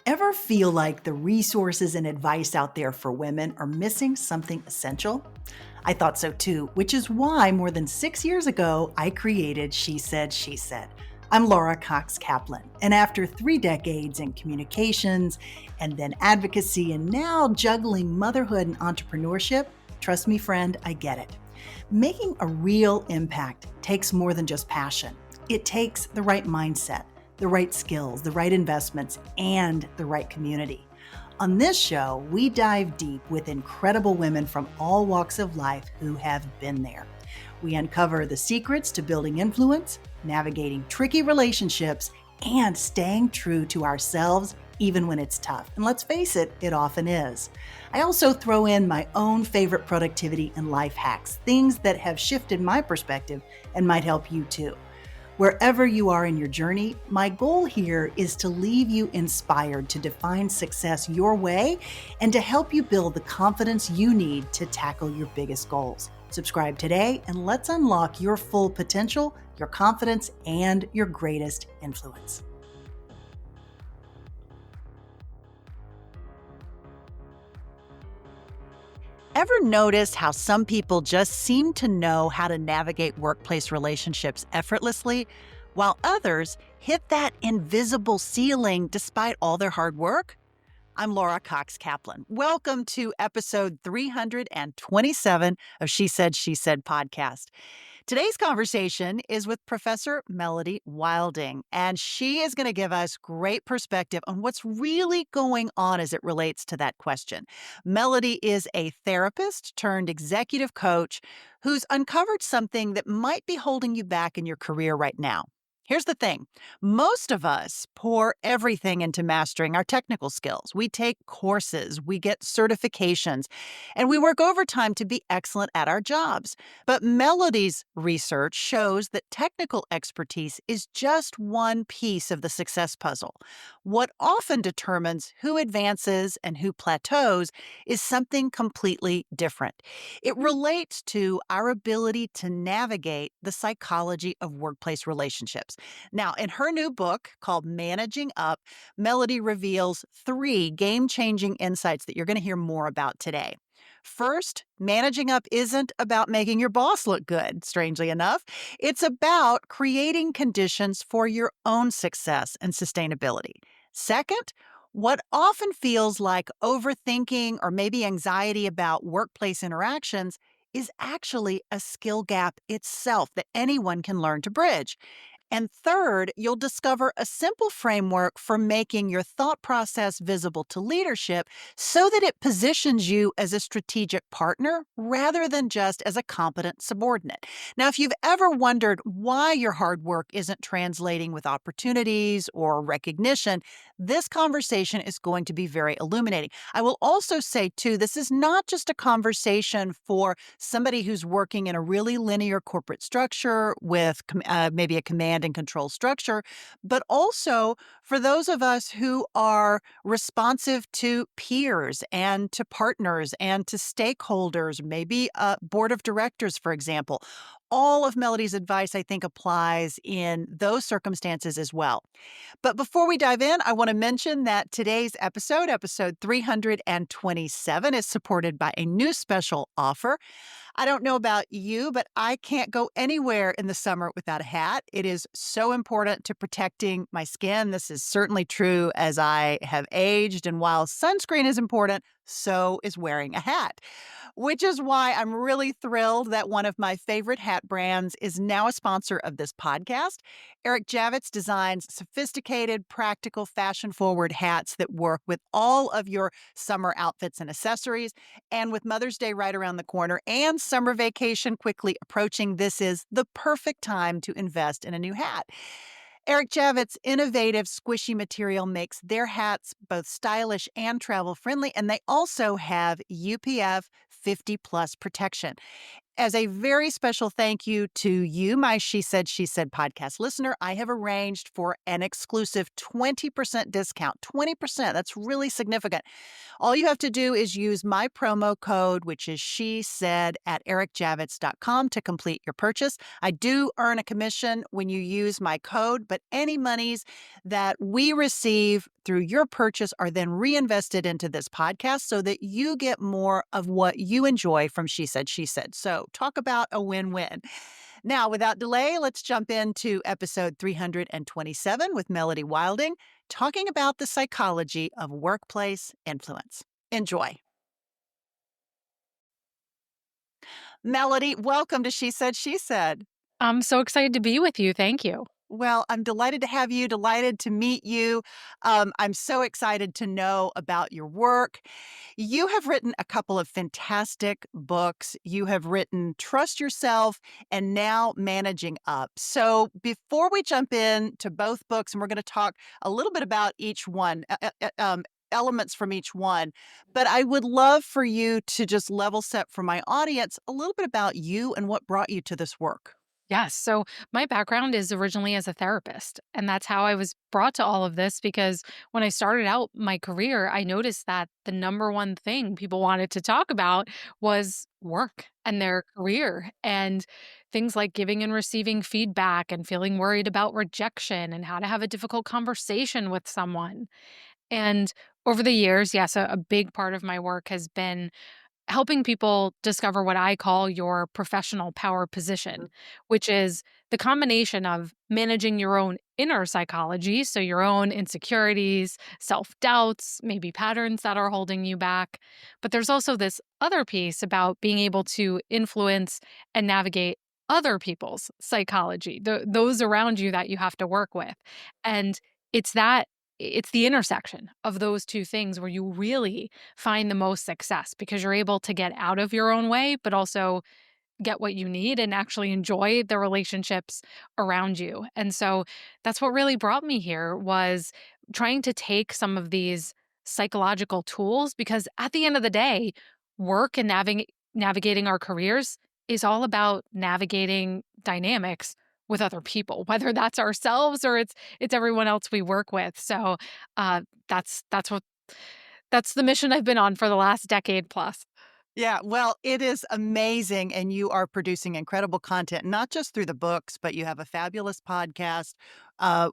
Ever feel like the resources and advice out there for women are missing something essential? I thought so too, which is why more than 6 years ago, I created She Said, She Said. I'm Laura Cox Kaplan, and after 3 decades in communications and then advocacy, and now juggling motherhood and entrepreneurship, trust me, friend, I get it. Making a real impact takes more than just passion. It takes the right mindset, the right skills, the right investments, and the right community. On this show, we dive deep with incredible women from all walks of life who have been there. We uncover the secrets to building influence, navigating tricky relationships, and staying true to ourselves even when it's tough. And let's face it, it often is. I also throw in my own favorite productivity and life hacks, things that have shifted my perspective and might help you too. Wherever you are in your journey, my goal here is to leave you inspired to define success your way and to help you build the confidence you need to tackle your biggest goals. Subscribe today and let's unlock your full potential, your confidence, and your greatest influence. Ever notice how some people just seem to know how to navigate workplace relationships effortlessly, while others hit that invisible ceiling despite all their hard work? I'm Laura Cox Kaplan. Welcome to episode 327 of She Said, She Said podcast. Today's conversation is with Professor Melody Wilding, and she is going to give us great perspective on what's really going on as it relates to that question. Melody is a therapist turned executive coach who's uncovered something that might be holding you back in your career right now. Here's the thing. Most of us pour everything into mastering our technical skills. We take courses, we get certifications, and we work overtime to be excellent at our jobs. But Melody's research shows that technical expertise is just one piece of the success puzzle. What often determines who advances and who plateaus is something completely different. It relates to our ability to navigate the psychology of workplace relationships. Now, in her new book called Managing Up, Melody reveals 3 game-changing insights that you're going to hear more about today. First, managing up isn't about making your boss look good, strangely enough. It's about creating conditions for your own success and sustainability. Second, what often feels like overthinking or maybe anxiety about workplace interactions is actually a skill gap itself that anyone can learn to bridge. And third, you'll discover a simple framework for making your thought process visible to leadership so that it positions you as a strategic partner rather than just as a competent subordinate. Now, if you've ever wondered why your hard work isn't translating with opportunities or recognition, this conversation is going to be very illuminating. I will also say, too, this is not just a conversation for somebody who's working in a really linear corporate structure with maybe a command and control structure, but also for those of us who are responsive to peers and to partners and to stakeholders, maybe a board of directors, for example. All of Melody's advice, I think, applies in those circumstances as well. But before we dive in, I want to mention that today's episode 327, is supported by a new special offer. I don't know about you, but I can't go anywhere in the summer without a hat. It is so important to protecting my skin. This is certainly true as I have aged. And while sunscreen is important, so is wearing a hat, which is why I'm really thrilled that one of my favorite hat brands is now a sponsor of this podcast. Eric Javits designs sophisticated, practical, fashion-forward hats that work with all of your summer outfits and accessories. And with Mother's Day right around the corner and summer vacation quickly approaching, this is the perfect time to invest in a new hat. Eric Javits' innovative squishy material makes their hats both stylish and travel-friendly, and they also have UPF 50+ protection. As a very special thank you to you, my She Said, She Said podcast listener, I have arranged for an exclusive 20% discount. 20%, that's really significant. All you have to do is use my promo code, which is She Said at ericjavits.com to complete your purchase. I do earn a commission when you use my code, but any monies that we receive through your purchase are then reinvested into this podcast so that you get more of what you enjoy from She Said, She Said. So, talk about a win win. Now, without delay, let's jump into episode 327 with Melody Wilding, talking about the psychology of workplace influence. Enjoy. Melody, welcome to She Said, She Said. I'm so excited to be with you. Thank you. Well, I'm delighted to have you, delighted to meet you. I'm so excited to know about your work. You have written a couple of fantastic books. You have written Trust Yourself and now Managing Up. So before we jump in to both books, and we're going to talk a little bit about each one, elements from each one, but I would love for you to just level set for my audience a little bit about you and what brought you to this work. Yes. So, my background is originally as a therapist. And that's how I was brought to all of this because when I started out my career, I noticed that the number one thing people wanted to talk about was work and their career and things like giving and receiving feedback and feeling worried about rejection and how to have a difficult conversation with someone. And over the years, yes, a big part of my work has been helping people discover what I call your professional power position, which is the combination of managing your own inner psychology, so your own insecurities, self doubts, maybe patterns that are holding you back. But there's also this other piece about being able to influence and navigate other people's psychology, those around you that you have to work with. And it's that. It's the intersection of those two things where you really find the most success because you're able to get out of your own way, but also get what you need and actually enjoy the relationships around you. And so that's what really brought me here was trying to take some of these psychological tools because at the end of the day, work and navigating our careers is all about navigating dynamics with other people, whether that's ourselves or it's everyone else we work with. So uh, that's the mission I've been on for the last decade plus. Yeah, well, it is amazing, and you are producing incredible content, not just through the books, but you have a fabulous podcast,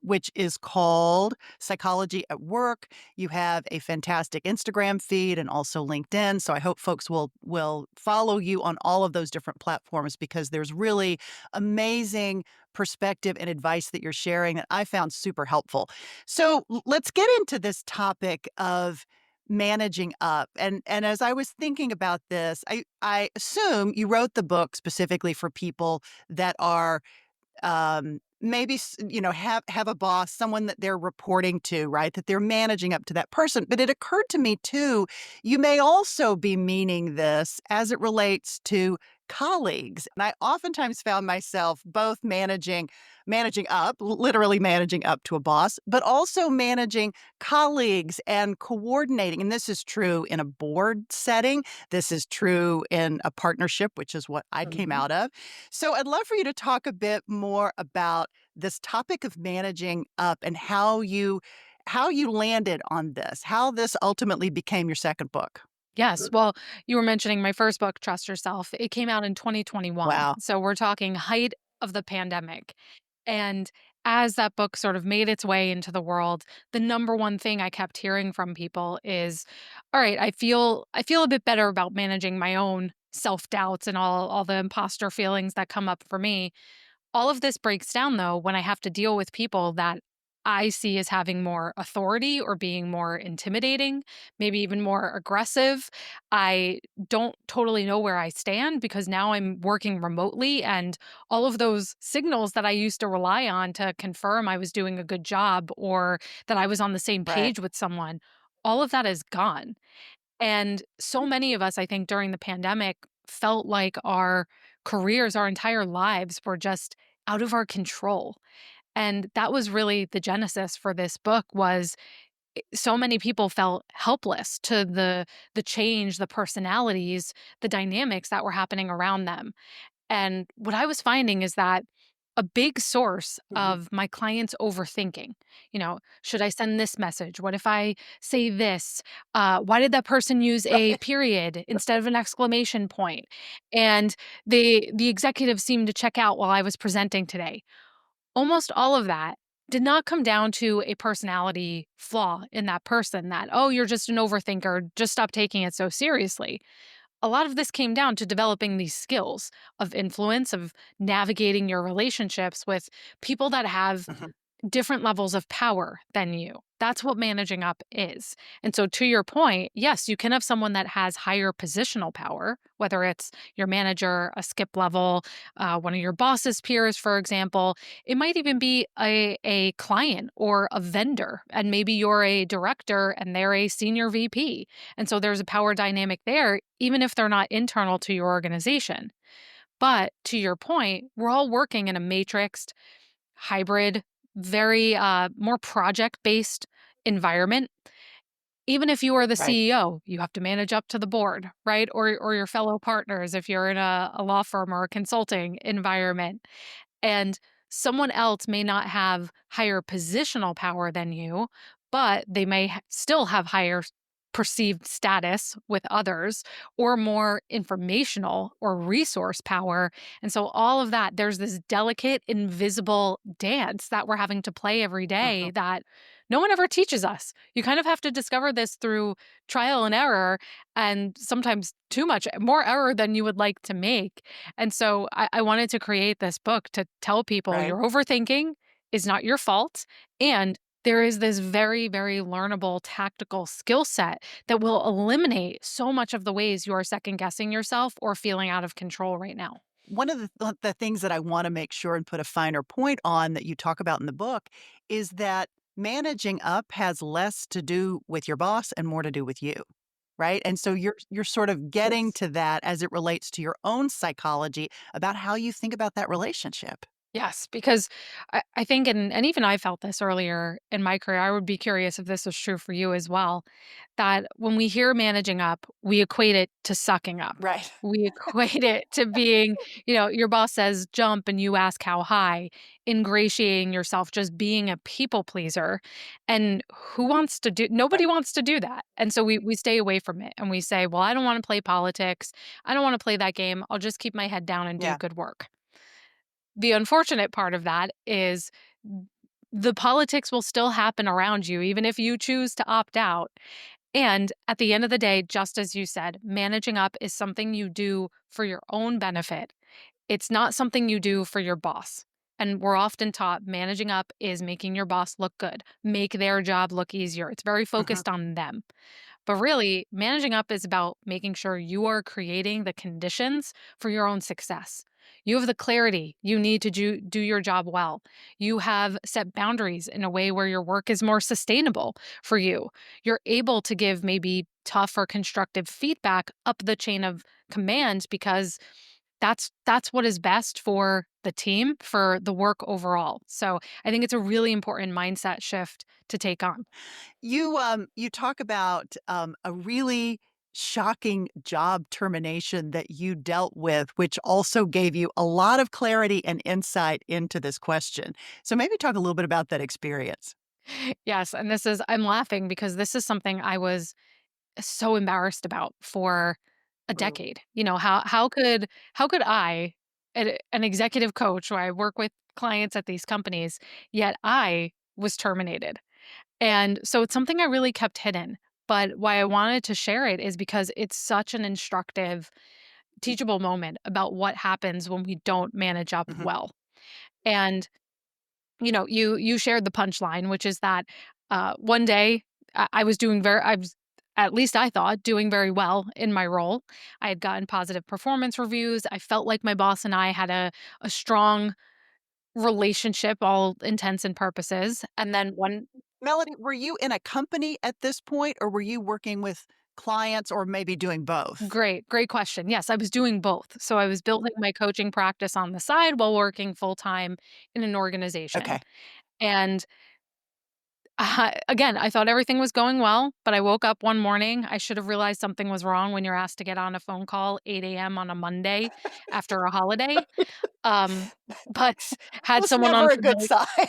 which is called Psychology at Work. You have a fantastic Instagram feed and also LinkedIn. So I hope folks will follow you on all of those different platforms because there's really amazing perspective and advice that you're sharing that I found super helpful. So let's get into this topic of managing up. And as I was thinking about this, I assume you wrote the book specifically for people that are maybe have a boss, someone that they're reporting to, right, that they're managing up to that person. But it occurred to me too, you may also be meaning this as it relates to colleagues. And I oftentimes found myself both managing up, literally managing up to a boss, but also managing colleagues and coordinating. And this is true in a board setting. This is true in a partnership, which is what I came Mhm. out of. So I'd love for you to talk a bit more about this topic of managing up and how you landed on this, how this ultimately became your second book. Yes. Well, you were mentioning my first book, Trust Yourself. It came out in 2021. Wow. So we're talking height of the pandemic. And as that book sort of made its way into the world, the number one thing I kept hearing from people is, all right, I feel a bit better about managing my own self-doubts and all the imposter feelings that come up for me. All of this breaks down though when I have to deal with people that I see as having more authority or being more intimidating, maybe even more aggressive. I don't totally know where I stand because now I'm working remotely and all of those signals that I used to rely on to confirm I was doing a good job or that I was on the same Right. page with someone, all of that is gone. And so many of us, I think, during the pandemic felt like our careers, our entire lives were just out of our control. And that was really the genesis for this book was so many people felt helpless to the change, the personalities, the dynamics that were happening around them. And what I was finding is that a big source Mhm. of my clients overthinking, should I send this message? What if I say this? Why did that person use a Right. period instead of an exclamation point? And the executive seemed to check out while I was presenting today. Almost all of that did not come down to a personality flaw in that person that, oh, you're just an overthinker, just stop taking it so seriously. A lot of this came down to developing these skills of influence, of navigating your relationships with people that have Mhm. different levels of power than you. That's what managing up is. And so, to your point, yes, you can have someone that has higher positional power, whether it's your manager, a skip level, one of your boss's peers, for example. It might even be a client or a vendor, and maybe you're a director and they're a senior VP. And so, there's a power dynamic there, even if they're not internal to your organization. But to your point, we're all working in a matrixed hybrid, very more project based environment. Even if you are the Right. CEO, you have to manage up to the board, right? Or your fellow partners if you're in a law firm or a consulting environment. And someone else may not have higher positional power than you, but they may still have higher perceived status with others or more informational or resource power. And so, all of that, there's this delicate, invisible dance that we're having to play every day Mhm. that no one ever teaches us. You kind of have to discover this through trial and error, and sometimes too much more error than you would like to make. And so I wanted to create this book to tell people Right. your overthinking is not your fault. And there is this very, very learnable tactical skill set that will eliminate so much of the ways you are second guessing yourself or feeling out of control right now. One of the things that I wanna make sure and put a finer point on that you talk about in the book is that managing up has less to do with your boss and more to do with you, right? And so you're sort of getting Yes. to that as it relates to your own psychology about how you think about that relationship. Yes, because I think, and even I felt this earlier in my career. I would be curious if this was true for you as well. That when we hear managing up, we equate it to sucking up. Right. We equate it to being, your boss says jump and you ask how high, ingratiating yourself, just being a people pleaser. And who wants to do, Right. nobody wants to do that. And so we stay away from it and we say, well, I don't want to play politics. I don't want to play that game. I'll just keep my head down and do Yeah. good work. The unfortunate part of that is the politics will still happen around you even if you choose to opt out. And at the end of the day, just as you said, managing up is something you do for your own benefit. It's not something you do for your boss. And we're often taught managing up is making your boss look good, make their job look easier. It's very Mhm. focused on them. But really, managing up is about making sure you are creating the conditions for your own success. You have the clarity you need to do your job well. You have set boundaries in a way where your work is more sustainable for you. You're able to give maybe tough or constructive feedback up the chain of command because that's what is best for the team, for the work overall. So I think it's a really important mindset shift to take on. You talk about, a really shocking job termination that you dealt with, which also gave you a lot of clarity and insight into this question. So maybe talk a little bit about that experience. Yes, and I'm laughing because this is something I was so embarrassed about for a decade. How could I, an executive coach where I work with clients at these companies, yet I was terminated. And so it's something I really kept hidden. But why I wanted to share it is because it's such an instructive, teachable moment about what happens when we don't manage up Mhm, well. And you shared the punchline, which is that one day I was doing very, I was, at least I thought, doing very well in my role. I had gotten positive performance reviews. I felt like my boss and I had a strong relationship, all intents and purposes. And then one Melody, were you in a company at this point, or were you working with clients or maybe doing both? great question. Yes, I was doing both. So I was building my coaching practice on the side while working full time in an organization. Okay. And again, I thought everything was going well, but I woke up one morning. I should have realized something was wrong when you're asked to get on a phone call 8 a.m. on a Monday after a holiday. Um, but had Was someone on never a for good the sign.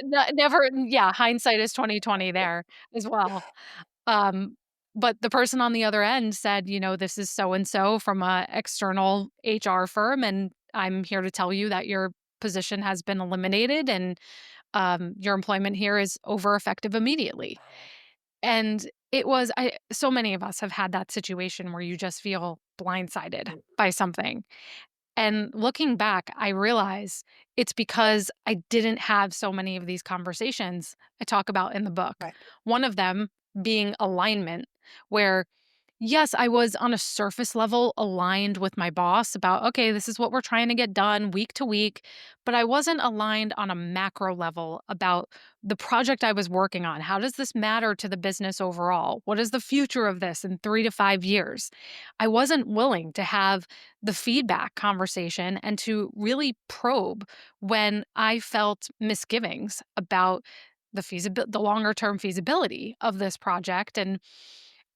never, yeah, hindsight is 2020 there as well. Um, but the person on the other end said, this is so and so from a external HR firm, and I'm here to tell you that your position has been eliminated, and your employment here is over effective immediately. And it was so many of us have had that situation where you just feel blindsided by something. And looking back, I realize it's because I didn't have so many of these conversations I talk about in the book. Right. One of them being alignment, where yes, I was on a surface level aligned with my boss about, okay, this is what we're trying to get done week to week. But I wasn't aligned on a macro level about the project I was working on. How does this matter to the business overall? What is the future of this in 3 to 5 years? I wasn't willing to have the feedback conversation and to really probe when I felt misgivings about the longer term feasibility of this project. And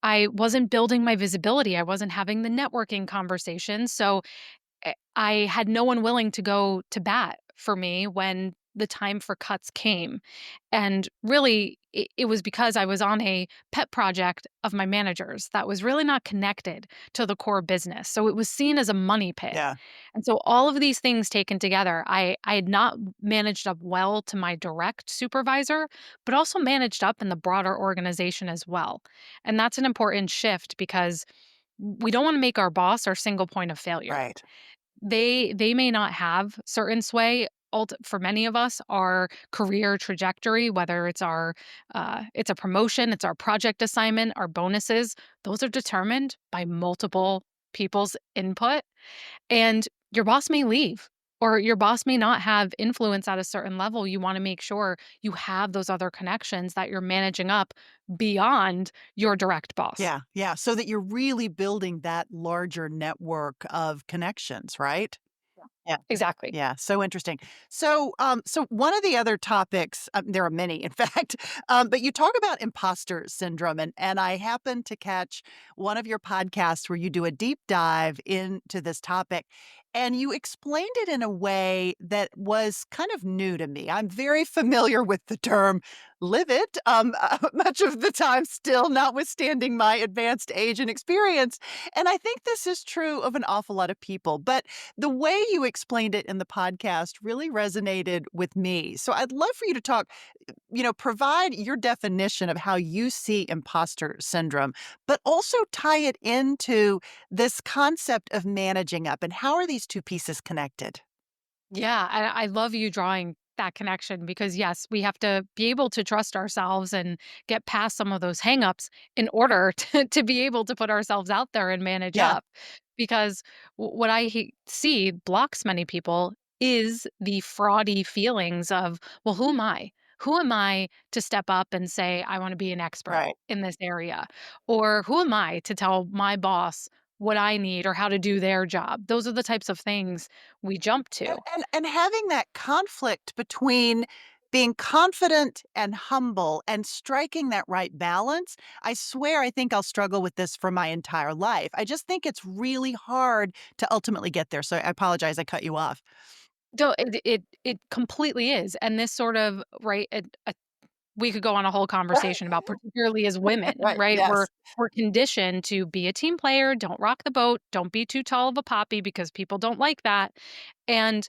I wasn't building my visibility. I wasn't having the networking conversation. So I had no one willing to go to bat for me when the time for cuts came. And really, it was because I was on a pet project of my manager's that was really not connected to the core business. So it was seen as a money pit. Yeah. And so all of these things taken together, I had not managed up well to my direct supervisor, but also managed up in the broader organization as well. And that's an important shift because we don't want to make our boss our single point of failure. Right. They may not have certain sway. For many of us, our career trajectory, whether it's a promotion, it's our project assignment, our bonuses, those are determined by multiple people's input. And your boss may leave, or your boss may not have influence at a certain level. You want to make sure you have those other connections that you're managing up beyond your direct boss. Yeah. Yeah. So that you're really building that larger network of connections, right? Yeah. Exactly. Yeah, so interesting. So one of the other topics, there are many, in fact, but you talk about imposter syndrome, and I happened to catch one of your podcasts where you do a deep dive into this topic, and you explained it in a way that was kind of new to me. I'm very familiar with the term "live it," much of the time still, notwithstanding my advanced age and experience, and I think this is true of an awful lot of people. But the way you explained it in the podcast really resonated with me. So I'd love for you to talk, provide your definition of how you see imposter syndrome, but also tie it into this concept of managing up and how are these two pieces connected? Yeah, I love you drawing that connection because yes, we have to be able to trust ourselves and get past some of those hangups in order to be able to put ourselves out there and manage Yeah, up. Because what see blocks many people is the fraudy feelings of, well, who am I? Who am I to step up and say, I want to be an expert right. in this area? Or who am I to tell my boss what I need or how to do their job? Those are the types of things we jump And to. and having that conflict between being confident and humble and striking that right balance, I swear I think I'll struggle with this for my entire life. I just think it's really hard to ultimately get there. So I apologize I cut you off. No, it completely is, and this sort of right, we could go on a whole conversation about particularly as women, Right, right? yes. We're conditioned to be a team player, don't rock the boat, don't be too tall of a poppy because people don't like that, and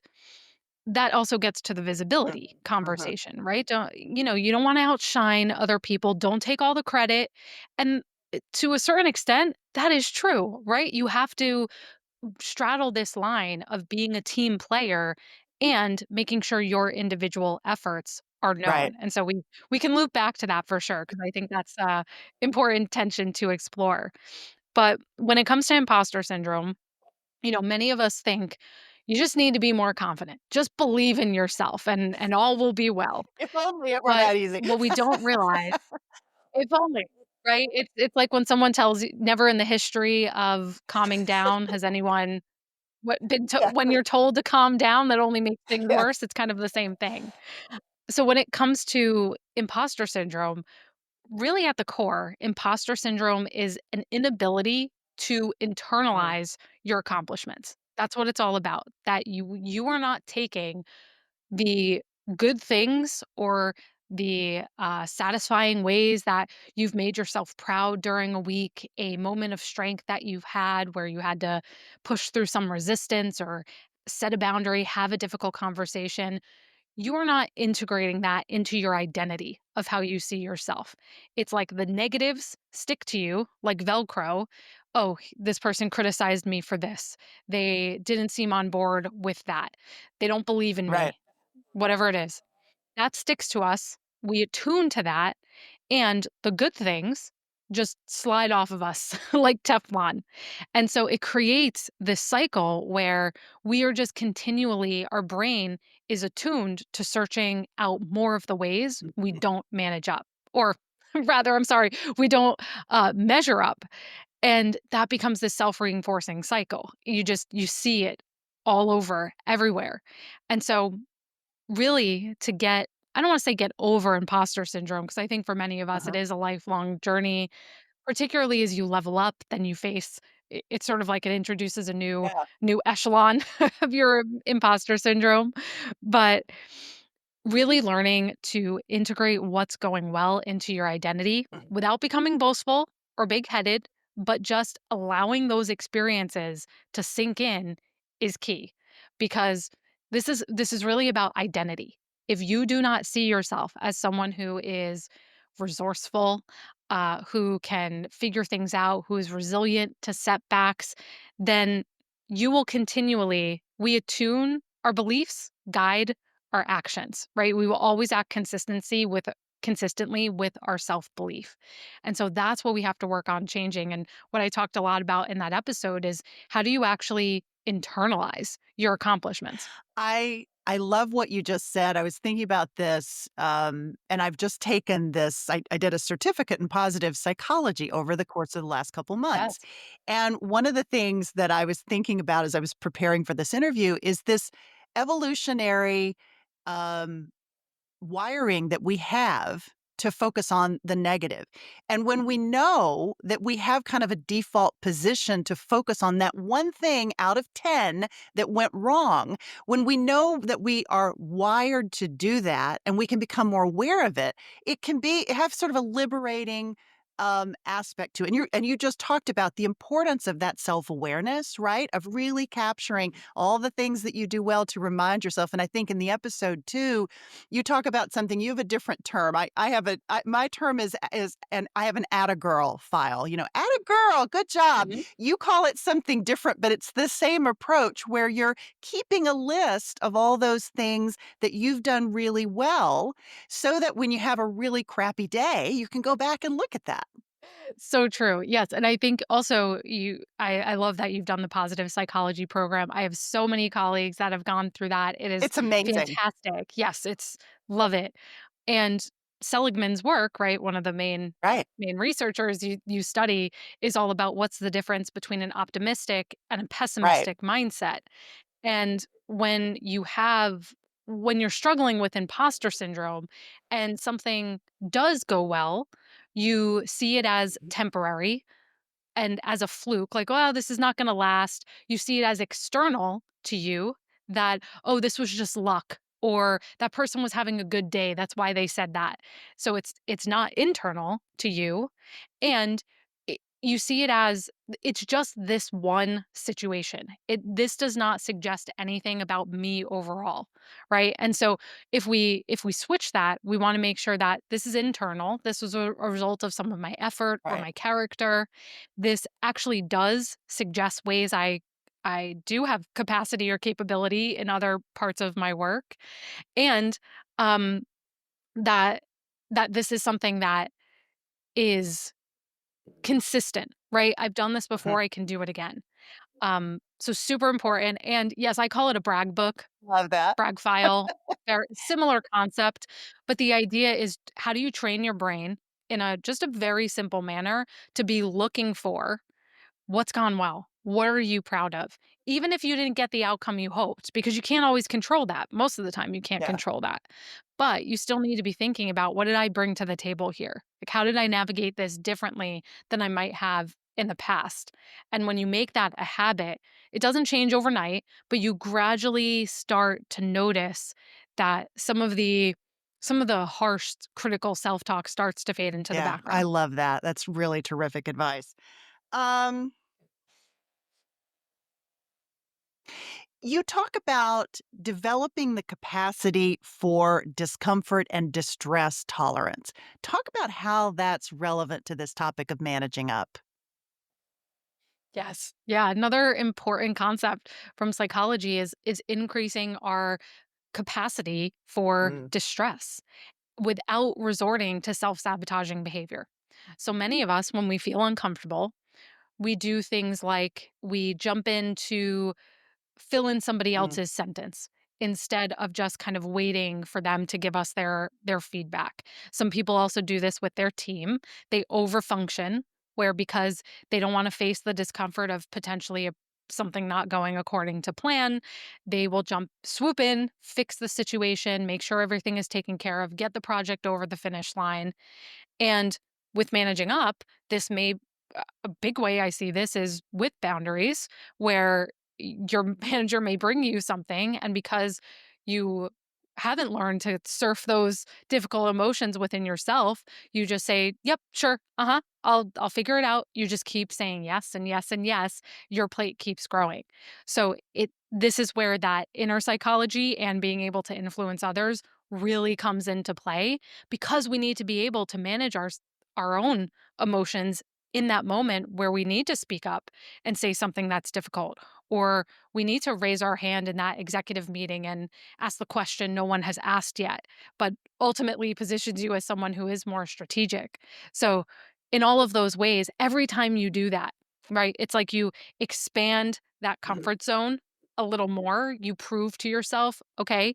that also gets to the visibility Mhm. conversation, right? You don't wanna outshine other people, don't take all the credit, and, to a certain extent, that is true, right? You have to straddle this line of being a team player and making sure your individual efforts are Right. known. And so we can loop back to that for sure because I think that's a important tension to explore. But when it comes to imposter syndrome, many of us think you just need to be more confident. Just believe in yourself and all will be well. If only it were But that easy. what we don't realize, if only, right? It's like when someone tells you never in the history of calming down has anyone when Exactly. you're told to calm down, that only makes things Yes. worse, it's kind of the same thing. So when it comes to imposter syndrome, really at the core, imposter syndrome is an inability to Mm, internalize your accomplishments. That's what it's all about, that you are not taking the good things or the satisfying ways that you've made yourself proud during a week, a moment of strength that you've had where you had to push through some resistance or set a boundary, have a difficult conversation. you are not integrating that into your identity of how you see yourself. It's like the negatives stick to you like Velcro. Oh, this person criticized me for this. They didn't seem on board with that. They don't believe in Right. me, whatever it is. That sticks to us. We attune to that, and the good things just slide off of us like Teflon. And so it creates this cycle where we are just continually, our brain is attuned to searching out more of the ways we don't manage up. Or rather, I'm sorry, we don't measure up. And that becomes this self reinforcing cycle. You see it all over, everywhere. And so really to get I don't wanna say get over imposter syndrome because I think for many of us it Uh-huh. is a lifelong journey, particularly as you level up, then you face it's sort of like it introduces a Yeah. new echelon of your imposter syndrome, but really learning to integrate what's going well into your identity Mhm. without becoming boastful or big-headed, but just allowing those experiences to sink in is key because this is really about identity. If you do not see yourself as someone who is resourceful, who can figure things out, who is resilient to setbacks, then you will continually we attune our beliefs, guide our actions, right? We will always act consistently with our self-belief. And so that's what we have to work on changing. And what I talked a lot about in that episode is how do you actually internalize your accomplishments? I love what you just said. I was thinking about this, and I've just taken this. I did a certificate in positive psychology over the course of the last couple months, Yes. and one of the things that I was thinking about as I was preparing for this interview is this evolutionary um, wiring that we have to focus on the negative. And when we know that we have kind of a default position to focus on that one thing out of 10 that went wrong, when we know that we are wired to do that and we can become more aware of it, it can be have sort of a liberating aspect to it. And you just talked about the importance of that self-awareness, right? Of really capturing all the things that you do well to remind yourself. And I think in the episode too, you talk about something you have a different term. I have my term is and I have an "atta girl" file, "Atta girl, good job." Mhm. You call it something different, but it's the same approach where you're keeping a list of all those things that you've done really well so that when you have a really crappy day, you can go back and look at that. So true. Yes. And I think also I love that you've done the positive psychology program. I have so many colleagues that have gone through that. It is It's amazing. fantastic. Yes, it's love it. And Seligman's work, right? One of the Right, main researchers you study is all about what's the difference between an optimistic and a right. pessimistic mindset. And when you're struggling with imposter syndrome and something does go well, you see it as temporary and as a fluke, like, "Oh, this is not gonna last." You see it as external to you that, "Oh, this was just luck," or "That person was having a good day, that's why they said that." So it's not internal to you, and you see it as it's just this one situation. This does not suggest anything about me overall, right? And so if we switch that, we wanna make sure that this is internal, this was a result of some of my effort or Right. my character, this actually does suggest ways I do have capacity or capability in other parts of my work, and, um, that that this is something that is consistent, right? I've done this Mhm. before, I can do it again. So super important, and yes, I call it a brag book, Love that. brag file, very similar concept, but the idea is how do you train your brain in a just a very simple manner to be looking for what's gone well? What are you proud of? Even if you didn't get the outcome you hoped, because you can't always control that. Most of the time, you can't Yeah. control that. But you still need to be thinking about what did I bring to the table here? Like, how did I navigate this differently than I might have in the past? And when you make that a habit, it doesn't change overnight, but you gradually start to notice that some of the harsh critical self-talk starts to fade into the Yeah, I background. love that. That's really terrific advice. Um You talk about developing the capacity for discomfort and distress tolerance. Talk about how that's relevant to this topic of managing up. Yes. Yeah, another important concept from psychology is increasing our capacity for Mm, distress without resorting to self-sabotaging behavior. So many of us when we feel uncomfortable, we do things like we jump into fill in somebody mm, else's sentence instead of just kind of waiting for them to give us their feedback. Some people also do this with their team. They overfunction where because they don't want to face the discomfort of potentially something not going according to plan, they will swoop in, fix the situation, make sure everything is taken care of, get the project over the finish line. And with managing up, this may a big way I see this is with boundaries where your manager may bring you something and because you haven't learned to surf those difficult emotions within yourself, you just say, "Yep, sure. Uh-huh. I'll figure it out." You just keep saying yes and yes and yes. Your plate keeps growing. So it this is where that inner psychology and being able to influence others really comes into play because we need to be able to manage our own emotions in that moment where we need to speak up and say something that's difficult, or we need to raise our hand in that executive meeting and ask the question no one has asked yet, but ultimately positions you as someone who is more strategic. So, in all of those ways, every time you do that, right, it's like you expand that mm. comfort zone a little more. You prove to yourself, okay,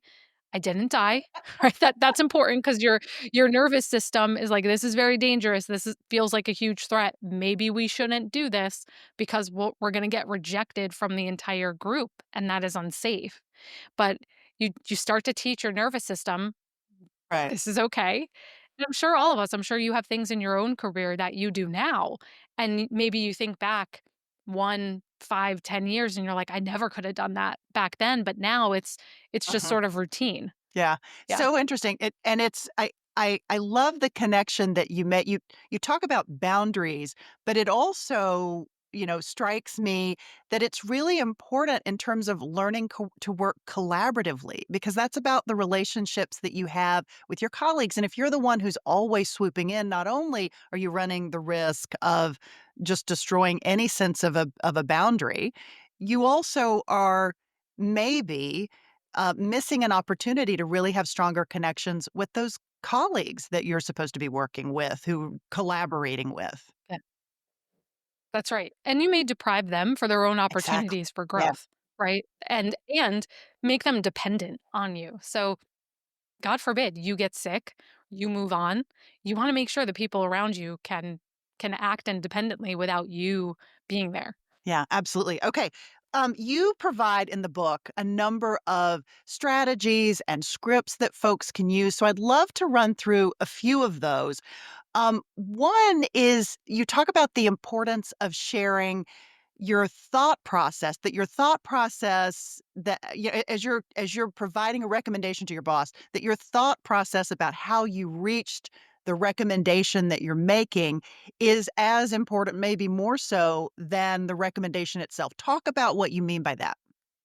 I didn't die, right? That's important because your nervous system is like, "This is very dangerous. Feels like a huge threat. Maybe we shouldn't do this because we're gonna get rejected from the entire group, and that is unsafe." But you start to teach your nervous system, Right. "This is okay." And I'm sure all of us, I'm sure you have things in your own career that you do now, and maybe you think back 1, 5, 10 years, and you're like, "I never could have done that back then," but now it's just Uh-huh. sort of routine. Yeah, Yeah. so interesting. I love the connection that you made. You talk about boundaries, but it also, strikes me that it's really important in terms of learning to work collaboratively because that's about the relationships that you have with your colleagues. And if you're the one who's always swooping in, not only are you running the risk of just destroying any sense of a boundary, you also are maybe missing an opportunity to really have stronger connections with those colleagues that you're supposed to be working with, who collaborating with. Yeah, that's right. And you may deprive them for their own Exactly. opportunities for Yeah. growth, right? And make them dependent on you. So God forbid you get sick, you move on. You want to make sure the people around you can act independently without you being there. Yeah, absolutely. Okay. You provide in the book a number of strategies and scripts that folks can use. So I'd love to run through a few of those. One is you talk about the importance of sharing your thought process, that your thought process that as you're providing a recommendation to your boss, that your thought process about how you reached the recommendation that you're making is as important, maybe more so than the recommendation itself. Talk about what you mean by that.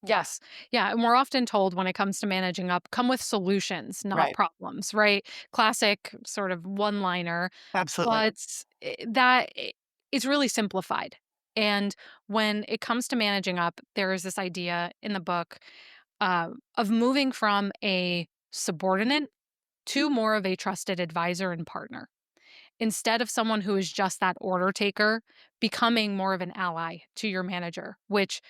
Yes. Yeah. And we're often told when it comes to managing up, come with solutions, not Right. problems, right? Classic sort of one liner, Absolutely. but it's really simplified. And when it comes to managing up, there is this idea in the book of moving from a subordinate to more of a trusted advisor and partner. Instead of someone who is just that order taker, becoming more of an ally to your manager, which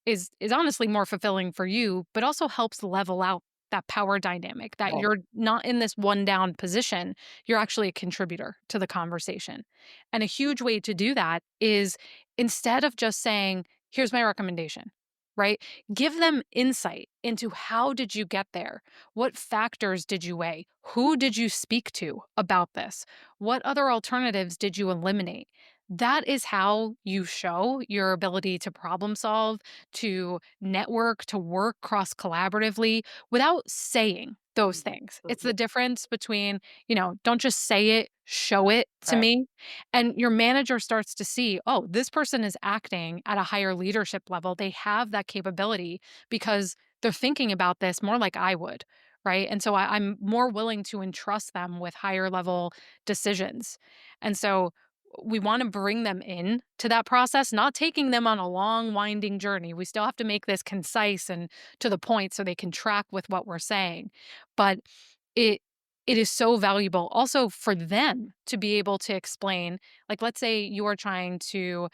is honestly more fulfilling for you, but also helps level out that power dynamic that Right. you're not in this one down position, you're actually a contributor to the conversation. And a huge way to do that is instead of just saying, "Here's my recommendation." Right? Give them insight into how did you get there? What factors did you weigh? Who did you speak to about this? What other alternatives did you eliminate? That is how you show your ability to problem solve, to network, to work cross collaboratively without saying. those things. It's the difference between, don't just say it, show it to Right. me. And your manager starts to see, oh, this person is acting at a higher leadership level. They have that capability because they're thinking about this more like I would. Right. And so I'm more willing to entrust them with higher level decisions. And so we want to bring them in to that process, not taking them on a long, winding journey. We still have to make this concise and to the point so they can track with what we're saying. But it it is so valuable also for them to be able to explain, like, let's say you are trying to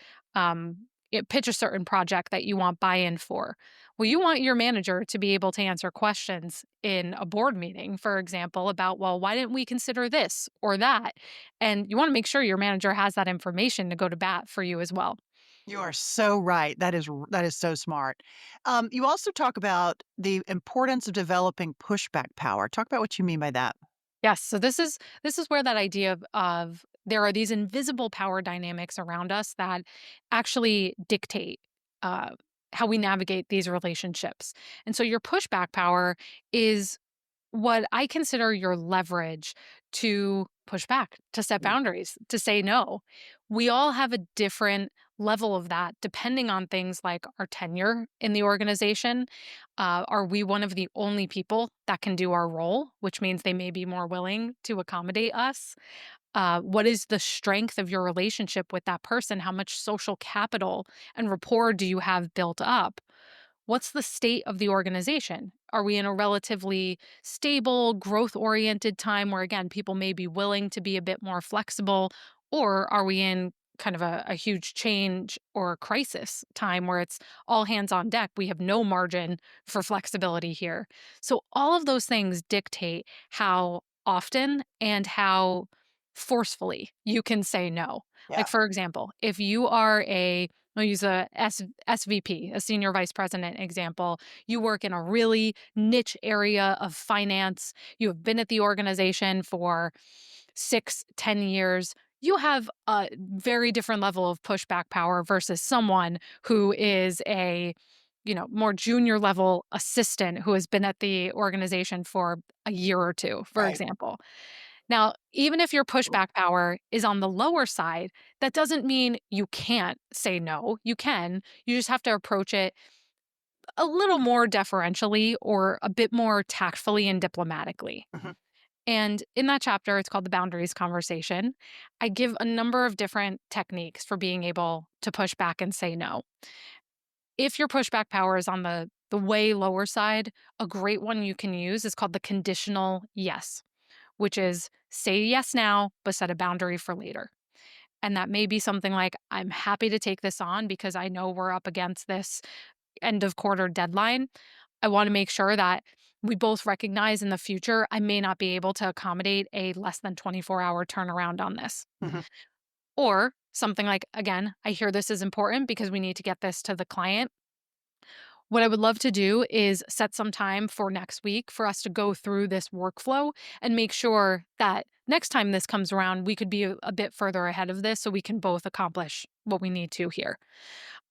pitch a certain project that you want buy-in for. Well, you want your manager to be able to answer questions in a board meeting, for example, about, well, why didn't we consider this or that? And you want to make sure your manager has that information to go to bat for you as well. You are so right. That is so smart. You also talk about the importance of developing pushback power. Talk about what you mean by that. Yes, so this is where that idea of there are these invisible power dynamics around us that actually dictate uh, how we navigate these relationships. And so your pushback power is what I consider your leverage to push back, to set Mm. boundaries, to say no. We all have a different level of that depending on things like our tenure in the organization. Are we one of the only people that can do our role, which means they may be more willing to accommodate us? What is the strength of your relationship with that person? How much social capital and rapport do you have built up? What's the state of the organization? Are we in a relatively stable, growth oriented time where, again, people may be willing to be a bit more flexible? Or are we in kind of a huge change or crisis time where it's all hands on deck? We have no margin for flexibility here. So, all of those things dictate how often and how forcefully you can say no. Yeah. Like, for example, if you are I'll use SVP, a senior vice president example. You work in a really niche area of finance. You have been at the organization for 6, 10 years. You have a very different level of pushback power versus someone who is a more junior level assistant who has been at the organization for a year or two, for Right. example. Now, even if your pushback power is on the lower side, that doesn't mean you can't say no. You can. You just have to approach it a little more deferentially or a bit more tactfully and diplomatically. Mhm. And in that chapter, it's called the boundaries conversation. I give a number of different techniques for being able to push back and say no. If your pushback power is on the way lower side, a great one you can use is called the conditional yes, which is say yes now, but set a boundary for later. And that may be something like, I'm happy to take this on because I know we're up against this end of quarter deadline. I want to make sure that we both recognize in the future I may not be able to accommodate a less than 24-hour turnaround on this. Mhm. Or something like, again, I hear this is important because we need to get this to the client. What I would love to do is set some time for next week for us to go through this workflow and make sure that next time this comes around, we could be a bit further ahead of this so we can both accomplish what we need to here.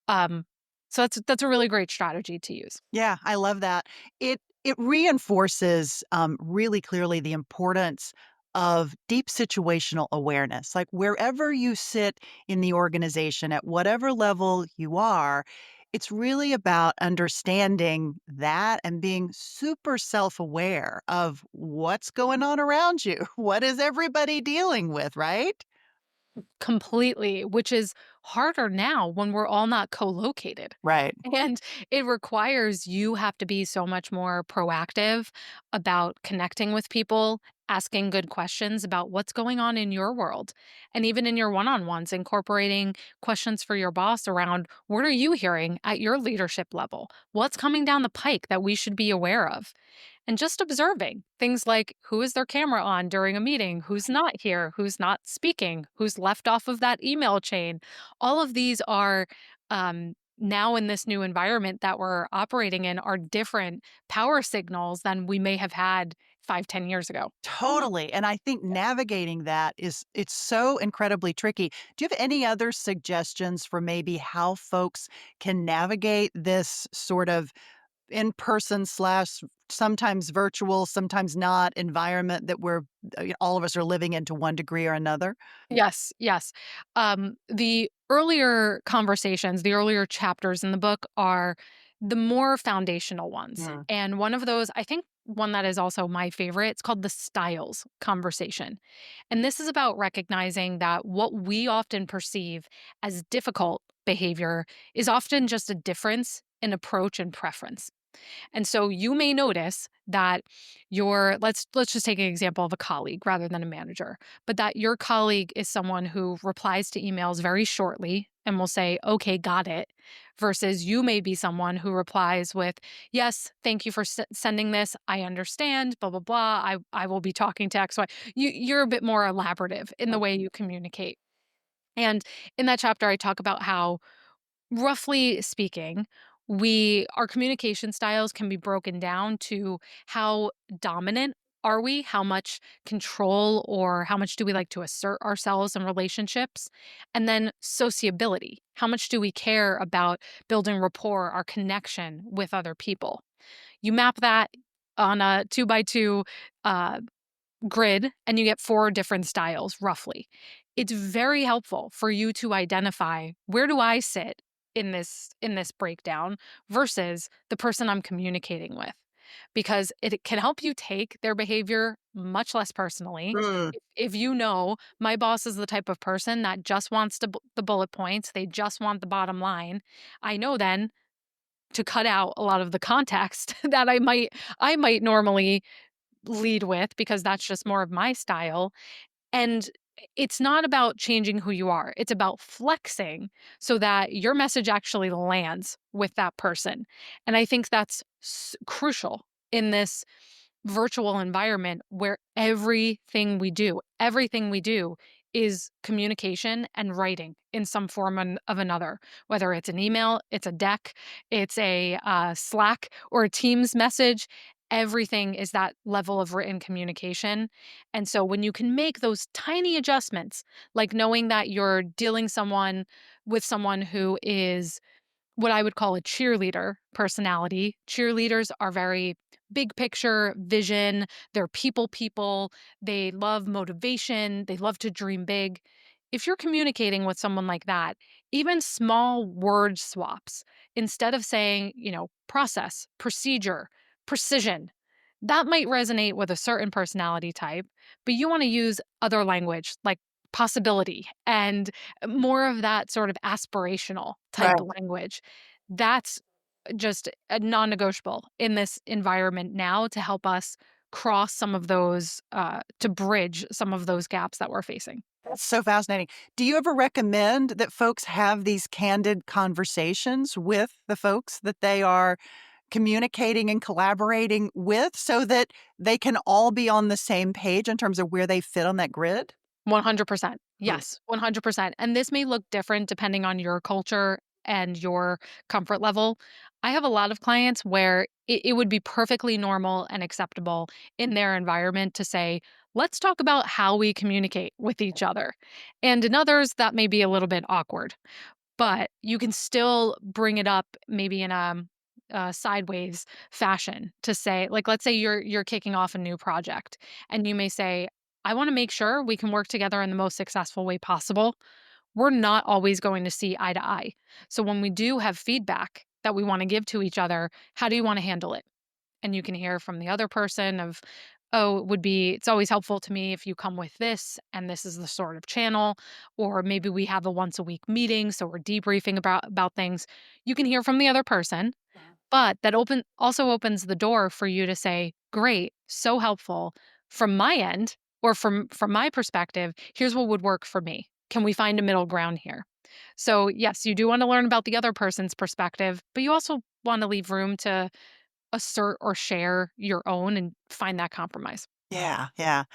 Um, so that's a really great strategy to use. Yeah, I love that. It reinforces really clearly the importance of deep situational awareness. Like wherever you sit in the organization, at whatever level you are, it's really about understanding that and being super self aware of what's going on around you. What is everybody dealing with, right? Completely, which is harder now when we're all not co-located. Right. And it requires you have to be so much more proactive about connecting with people, asking good questions about what's going on in your world. And even in your one-on-ones, incorporating questions for your boss around what are you hearing at your leadership level? What's coming down the pike that we should be aware of? And just observing things like who is their camera on during a meeting, who's not here, who's not speaking, who's left off of that email chain. All of these are now in this new environment that we're operating in are different power signals than we may have had 5, 10 years ago. Totally, and I think navigating that it's so incredibly tricky. Do you have any other suggestions for maybe how folks can navigate this sort of in person slash sometimes virtual, sometimes not environment that all of us are living in to one degree or another? Yes, yes. The earlier conversations, the earlier chapters in the book are the more foundational ones. Mm. And one of those, I think one that is also my favorite, it's called the styles conversation. And this is about recognizing that what we often perceive as difficult behavior is often just a difference in approach and preference. And so you may notice that your let's just take an example of a colleague rather than a manager, but that your colleague is someone who replies to emails very shortly and will say, "Okay, got it," versus you may be someone who replies with, "Yes, thank you for sending this. I understand, blah blah blah. I will be talking to X Y." You're a bit more elaborative in the way you communicate. And in that chapter I talk about how, roughly speaking, our communication styles can be broken down to how dominant are we, how much control or how much do we like to assert ourselves in relationships, and then sociability, how much do we care about building rapport, our connection with other people. You map that on a 2 by 2 uh, grid and you get 4 different styles roughly. It's very helpful for you to identify, where do I sit in this breakdown versus the person I'm communicating with, because it can help you take their behavior much less personally. Mm. If you know my boss is the type of person that just wants the bullet points, they just want the bottom line, I know then to cut out a lot of the context that I might normally lead with, because that's just more of my style. And it's not about changing who you are. It's about flexing so that your message actually lands with that person. And I think that's crucial in this virtual environment where everything we do is communication and writing in some form of another, whether it's an email, it's a deck, it's a Slack or a Teams message. Everything is that level of written communication. And so when you can make those tiny adjustments, like knowing that you're dealing with someone who is what I would call a cheerleader personality. Cheerleaders are very big picture, vision, they're people. They love motivation, they love to dream big. If you're communicating with someone like that, even small word swaps, instead of saying, process, procedure, precision, that might resonate with a certain personality type, but you want to use other language like possibility and more of that sort of aspirational type Right. language. That's just a non-negotiable in this environment now to help us cross some of those, to bridge some of those gaps that we're facing. That's so fascinating. Do you ever recommend that folks have these candid conversations with the folks that they are communicating and collaborating with so that they can all be on the same page in terms of where they fit on that grid? 100%. Hmm. Yes, 100%. And this may look different depending on your culture and your comfort level. I have a lot of clients where it would be perfectly normal and acceptable in their environment to say, let's talk about how we communicate with each other. And in others, that may be a little bit awkward, but you can still bring it up maybe in a sideways fashion to say, like, let's say you're kicking off a new project and you may say, I want to make sure we can work together in the most successful way possible. We're not always going to see eye to eye. So when we do have feedback that we want to give to each other, how do you want to handle it? And you can hear from the other person of, oh, it's always helpful to me if you come with this and this is the sort of channel, or maybe we have a once a week meeting so we're debriefing about things. You can hear from the other person, but that also opens the door for you to say, great, so helpful from my end, or from my perspective, here's what would work for me. Can we find a middle ground here? So yes, you do want to learn about the other person's perspective, but you also want to leave room to assert or share your own and find that compromise. Yeah, yeah.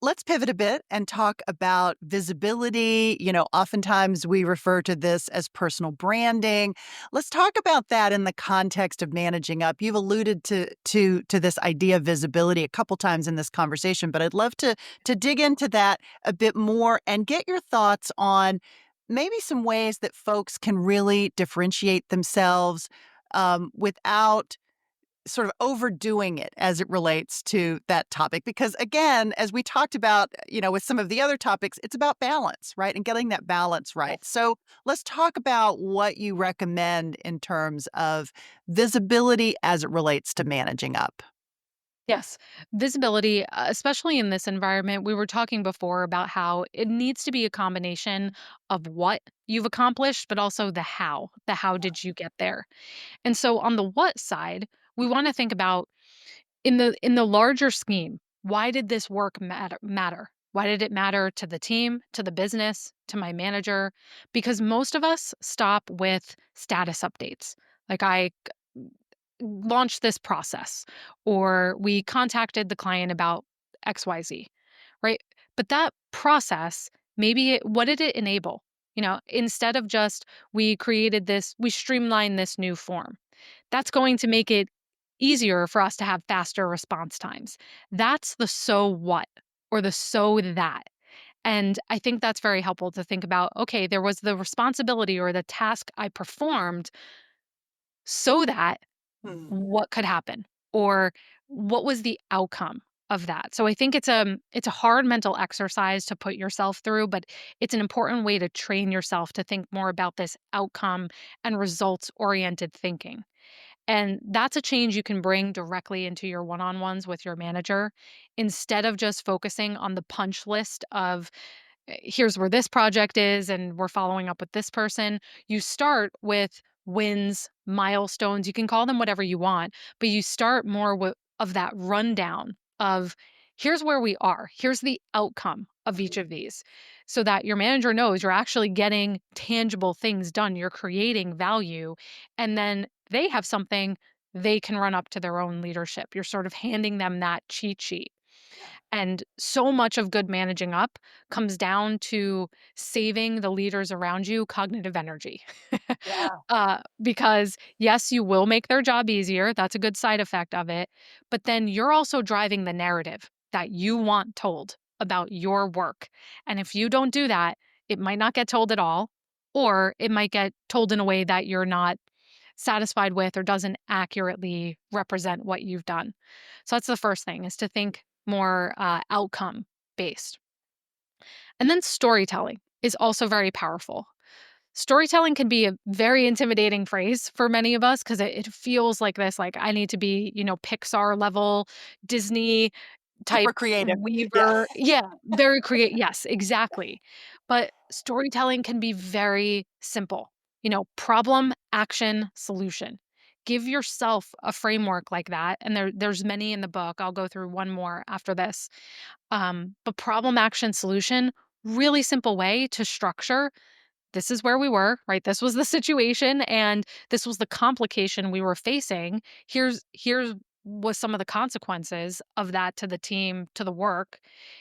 Let's pivot a bit and talk about visibility. Oftentimes we refer to this as personal branding. Let's talk about that in the context of managing up. You've alluded to this idea of visibility a couple times in this conversation, but I'd love to dig into that a bit more and get your thoughts on maybe some ways that folks can really differentiate themselves without sort of overdoing it as it relates to that topic. Because again, as we talked about, with some of the other topics, it's about balance, right? And getting that balance right. Yes. So let's talk about what you recommend in terms of visibility as it relates to managing up. Yes. Visibility, especially in this environment, we were talking before about how it needs to be a combination of what you've accomplished, but also the how. The how did you get there? And so on the what side, we want to think about in the larger scheme, why did this work matter? Why did it matter to the team, to the business, to my manager? Because most of us stop with status updates. Like launched this process or we contacted the client about XYZ, right? But that process, what did it enable? Instead of just we streamlined this new form. That's going to make it easier for us to have faster response times. That's the so what or the so that. And I think that's very helpful to think about. Okay, there was the responsibility or the task I performed so that Hmm. what could happen or what was the outcome of that. So I think it's a hard mental exercise to put yourself through, but it's an important way to train yourself to think more about this outcome and results oriented thinking. And that's a change you can bring directly into your one-on-ones with your manager instead of just focusing on the punch list of here's where this project is and we're following up with this person. You start with wins, milestones, you can call them whatever you want, but you start more of that rundown of here's where we are, here's the outcome of each of these, so that your manager knows you're actually getting tangible things done, you're creating value, and then they have something they can run up to their own leadership. You're sort of handing them that cheat sheet. And so much of good managing up comes down to saving the leaders around you cognitive energy. Yeah. Because yes, you will make their job easier. That's a good side effect of it. But then you're also driving the narrative that you want told about your work. And if you don't do that, it might not get told at all, or it might get told in a way that you're not satisfied with or doesn't accurately represent what you've done. So that's the first thing is to think more outcome based. And then storytelling is also very powerful. Storytelling can be a very intimidating phrase for many of us because it feels like this, like I need to be, Pixar level, Disney type Super creative. Yeah. weaver. Yeah, very create. Yes, exactly. But storytelling can be very simple. Problem, action, solution. Give yourself a framework like that. And there's many in the book. I'll go through one more after this. But problem, action, solution, really simple way to structure this is where we were, right? This was the situation and this was the complication we were facing. Here's was some of the consequences of that to the team, to the work.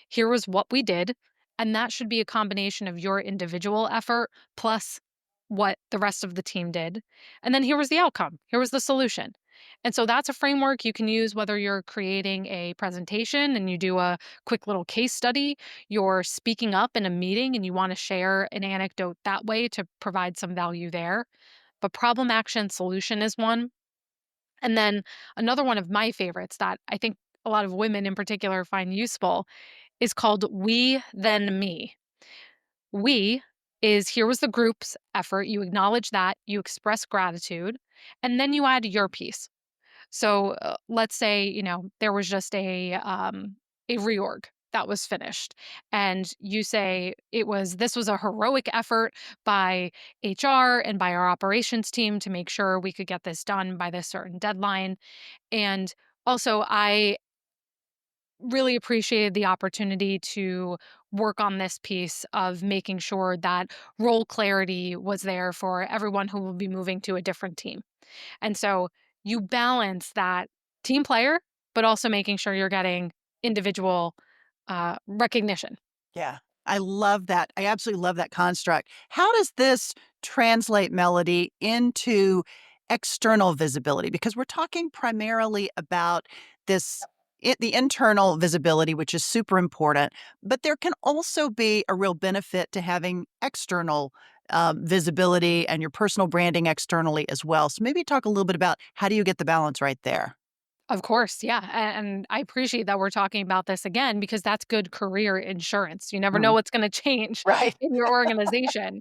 Here was what we did, and that should be a combination of your individual effort plus what the rest of the team did. And then here was the outcome. Here was the solution. And so that's a framework you can use whether you're creating a presentation and you do a quick little case study, you're speaking up in a meeting and you want to share an anecdote that way to provide some value there. But problem, action, solution is one. And then another one of my favorites that I think a lot of women in particular find useful is called we, then me. We is here was the group's effort. You acknowledge that, you express gratitude, and then you add your piece. So let's say there was just a reorg that was finished, and you say this was a heroic effort by HR and by our operations team to make sure we could get this done by this certain deadline. And also, I really appreciated the opportunity to work on this piece of making sure that role clarity was there for everyone who will be moving to a different team. And so you balance that team player, but also making sure you're getting individual recognition. Yeah, I love that. I absolutely love that construct. How does this translate, Melody, into external visibility? Because we're talking primarily about the internal visibility, which is super important, but there can also be a real benefit to having external visibility and your personal branding externally as well. So maybe talk a little bit about how do you get the balance right there? Of course, yeah, and I appreciate that we're talking about this again because that's good career insurance. You never know Mm, what's gonna change right. in your organization.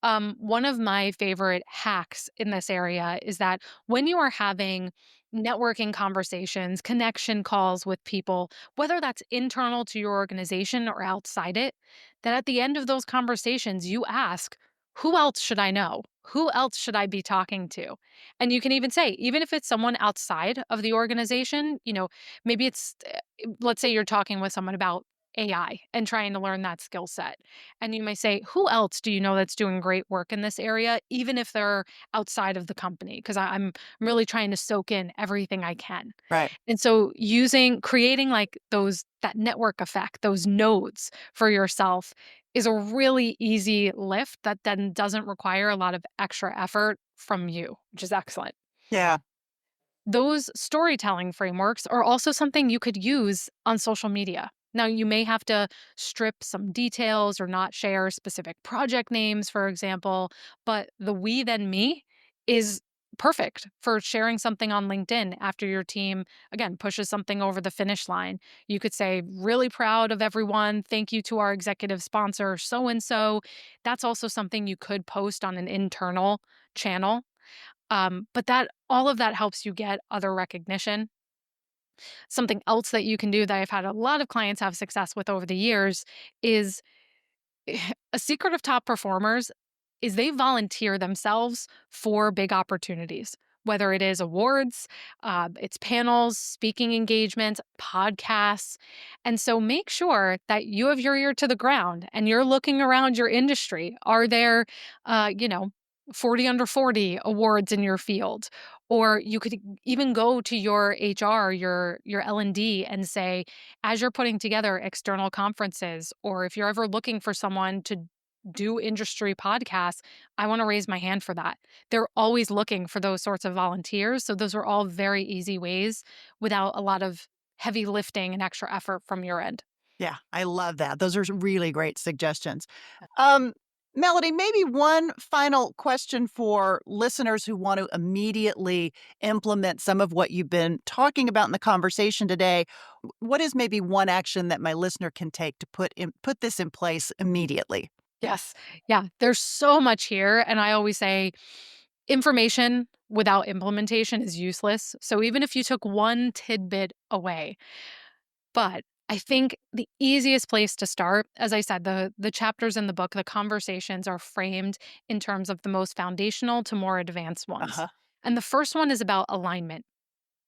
One of my favorite hacks in this area is that when you are having networking conversations, connection calls with people, whether that's internal to your organization or outside it, that at the end of those conversations, you ask, who else should I know? Who else should I be talking to? And you can even say, even if it's someone outside of the organization, maybe let's say you're talking with someone about AI and trying to learn that skill set. And you may say, who else do you know that's doing great work in this area, even if they're outside of the company? Because I'm really trying to soak in everything I can. Right. And so creating like that network effect, those nodes for yourself is a really easy lift that then doesn't require a lot of extra effort from you, which is excellent. Yeah. Those storytelling frameworks are also something you could use on social media. Now, you may have to strip some details or not share specific project names, for example, but the we then me is perfect for sharing something on LinkedIn after your team, again, pushes something over the finish line. You could say, really proud of everyone. Thank you to our executive sponsor, so and so. That's also something you could post on an internal channel, but that all of that helps you get other recognition. Something else that you can do that I've had a lot of clients have success with over the years is a secret of top performers is they volunteer themselves for big opportunities, whether it is awards, it's panels, speaking engagements, podcasts. And so make sure that you have your ear to the ground and you're looking around your industry. Are there, uh, you know, 40 under 40 awards in your field? Or you could even go to your HR, your L&D and say, as you're putting together external conferences, or if you're ever looking for someone to do industry podcasts, I want to raise my hand for that. They're always looking for those sorts of volunteers. So those are all very easy ways without a lot of heavy lifting and extra effort from your end. Yeah, I love that. Those are really great suggestions. Um, Melody, maybe one final question for listeners who want to immediately implement some of what you've been talking about in the conversation today. What is maybe one action that my listener can take to put this in place immediately? Yes. Yeah. There's so much here. And I always say information without implementation is useless. So even if you took one tidbit away, but I think the easiest place to start, as I said, the chapters in the book, the conversations are framed in terms of the most foundational to more advanced ones. Uh-huh. And the first one is about alignment.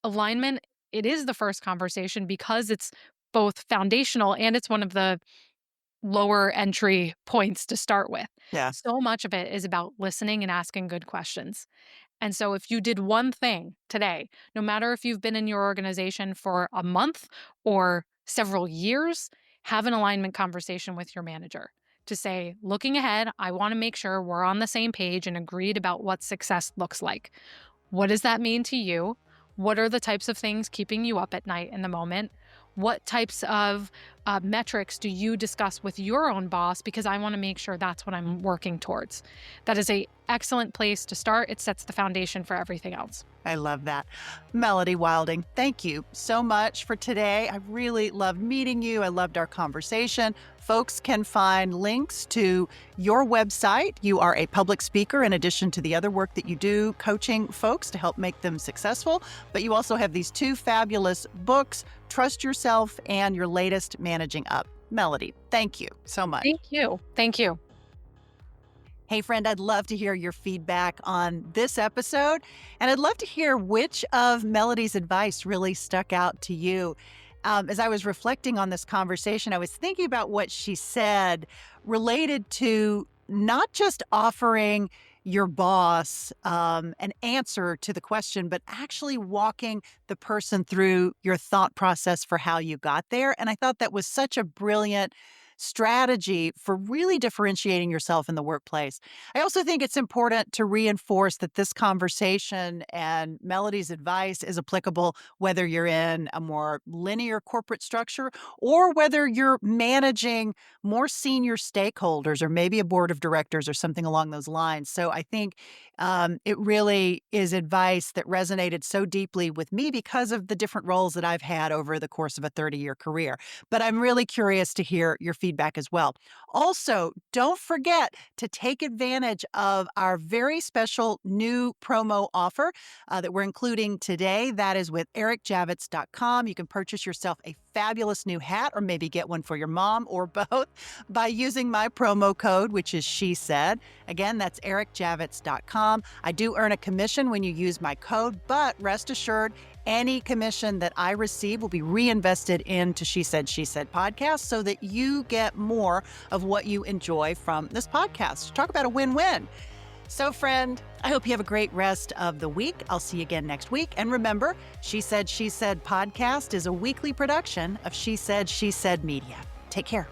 Alignment, it is the first conversation because it's both foundational and it's one of the lower entry points to start with. Yeah. So much of it is about listening and asking good questions. And so, if you did one thing today, no matter if you've been in your organization for a month or several years, have an alignment conversation with your manager to say, looking ahead, I want to make sure we're on the same page and agreed about what success looks like. What does that mean to you? What are the types of things keeping you up at night in the moment? What types of metrics do you discuss with your own boss? Because I want to make sure that's what I'm working towards. That is a excellent place to start. It sets the foundation for everything else. I love that. Melody Wilding, thank you so much for today. I really loved meeting you. I loved our conversation. Folks can find links to your website. You are a public speaker in addition to the other work that you do, coaching folks to help make them successful. But you also have these two fabulous books, Trust Yourself and your latest, Managing Up. Melody, thank you so much. Thank you. Thank you. Hey, friend, I'd love to hear your feedback on this episode, and I'd love to hear which of Melody's advice really stuck out to you. As I was reflecting on this conversation, I was thinking about what she said related to not just offering your boss an answer to the question, but actually walking the person through your thought process for how you got there. And I thought that was such a brilliant strategy for really differentiating yourself in the workplace. I also think it's important to reinforce that this conversation and Melody's advice is applicable whether you're in a more linear corporate structure or whether you're managing more senior stakeholders or maybe a board of directors or something along those lines. So I think it really is advice that resonated so deeply with me because of the different roles that I've had over the course of a 30-year career. But I'm really curious to hear your feedback as well. Also, don't forget to take advantage of our very special new promo offer that we're including today. That is with ericjavits.com. You can purchase yourself a fabulous new hat or maybe get one for your mom or both by using my promo code, which is She Said. Again, that's ericjavits.com. I do earn a commission when you use my code, but rest assured, any commission that I receive will be reinvested into She Said podcast so that you get more of what you enjoy from this podcast. Talk about a win-win. So, friend, I hope you have a great rest of the week. I'll see you again next week. And remember, She Said podcast is a weekly production of She Said Media. Take care.